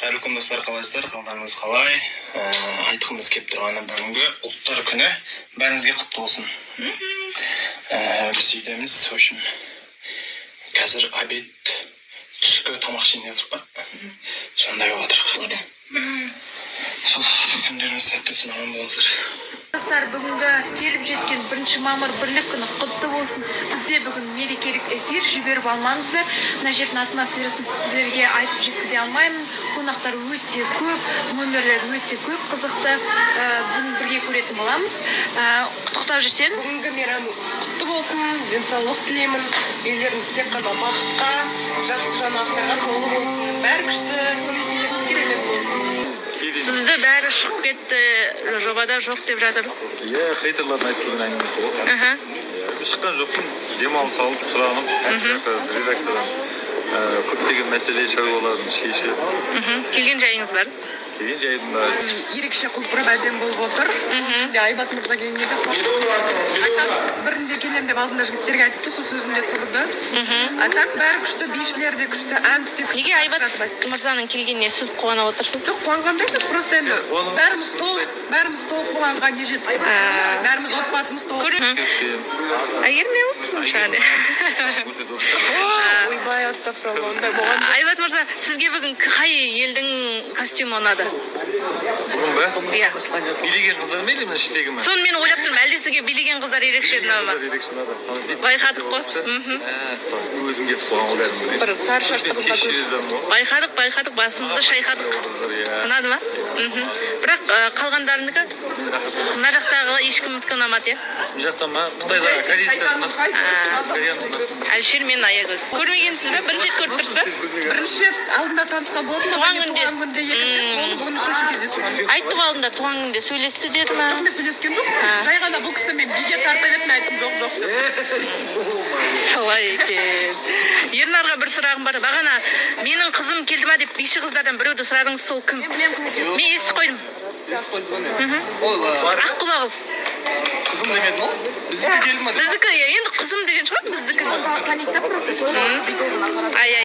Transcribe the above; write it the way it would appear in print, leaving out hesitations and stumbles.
Қайырлы күн достар, қалайсыздар? Қалдарыңыз қалай? Айтқымыз келіп тұрғаны бүгінгі ұлттар күні бәріңізге құтты болсын. Біз үйдеміз, в общем, қазір обед түскі тамақ ішейін деп тұрмын ба? Сондай болып отырық. Сол күндеріңіз сәтті өтсін, аман болыңыздар. Достар, бүгінгі келіп жеткен 1 мамыр бірлік күні құтты болсын. Бізде бүгін мерекелік эфир, жіберіп алмаңыздар. Мына жердің атмосферасын сіздерге айтып жеткізе алмаймын. Қонақтар өте көп, номерлер өте көп, қызықты. Бүгін бірге көретін боламыз. Құттықтап жүрсең? Бүгінгі мейрам құтты болсын, денсаулық тілеймін. Үйлеріңіз тек қана бақытқа, жақсы жаңалықтарға толы болсын. Бәрі күшті, көңіл-күйлеріңіз керемет болсын. Сізді бәрі шығып кетті, жобада жоқ деп жатыр. Иә, хейтерлердің айтып жүрген әңгімесі ғой. Шыққан жоқпын, демалыс алып сұранып, редакциядан көптеген мәселе шаруаларын шешіп. Келген жайыңыз бар? Келген жайым бар. Ерекше құлпырып әдем болып отыр. Ішінде Айбат мырза келгенде де бірінде келем деп алдында жігіттерге айтыпты, сол сөзінде тұрды. Айтақ бәрі күшті, бишілер де күшті, ән де күшті. Неге Айбат мырзаның келгеніне сіз қуана отырсыз? Жоқ, қуанғанда емес, просто енді бәріміз толық болғанға не жетті. Бәріміз отбасымыз толық. Әйгерім не отырсың шығады? Ойбай, астафыралла, ондай болған. Айбат мырза, сізге бүгін қай елдің костюмі ұнады? Бүгін бе? Иә. Билеген қыздар ма или мына іштегі ме? Соны мен ойлап тұрмын, әлде сізге билеген қыздар ерекше ұнады ма? Ерекше ұнады. Байқадық қой. Өзім кетіп қойған ғой бәрін. Бір сары шашты қызға көз. Байқадық, басымызды шайқадық. Ұнады ма? Бірақ қалғандарынікі мына жақтағы ешкімдікі ұнамады, иә? Бұл жақтан ма? Қытайдағы корейцияны. Әлшер мен Аягөз. Көрмегенсіз бе? Бірінші рет көріп тұрсыз ба? Бірінші рет алдында танысқан болдым. Туған күнде. Туған күнде екінші рет болды, бүгін үшінші кездесу. Айттық алдында туған күнде сөйлесті деді ма? Жоқ, мен сөйлескен жоқ. Жай ғана бұл кісі мен биге тарта еді, мен айттым жоқ деп. Солай екен. Ернарға бір сұрағым бар. Бағана менің қызым келді ма деп биші қыздардан біреуді сұрадыңыз, сол кім? Мен естіп қойдым. Аққұба қыз. Қызым деметін ол? Біздікі келді ма? Біздікі, енді қызым деген шығар, біздікі. Танитта просто. Ай,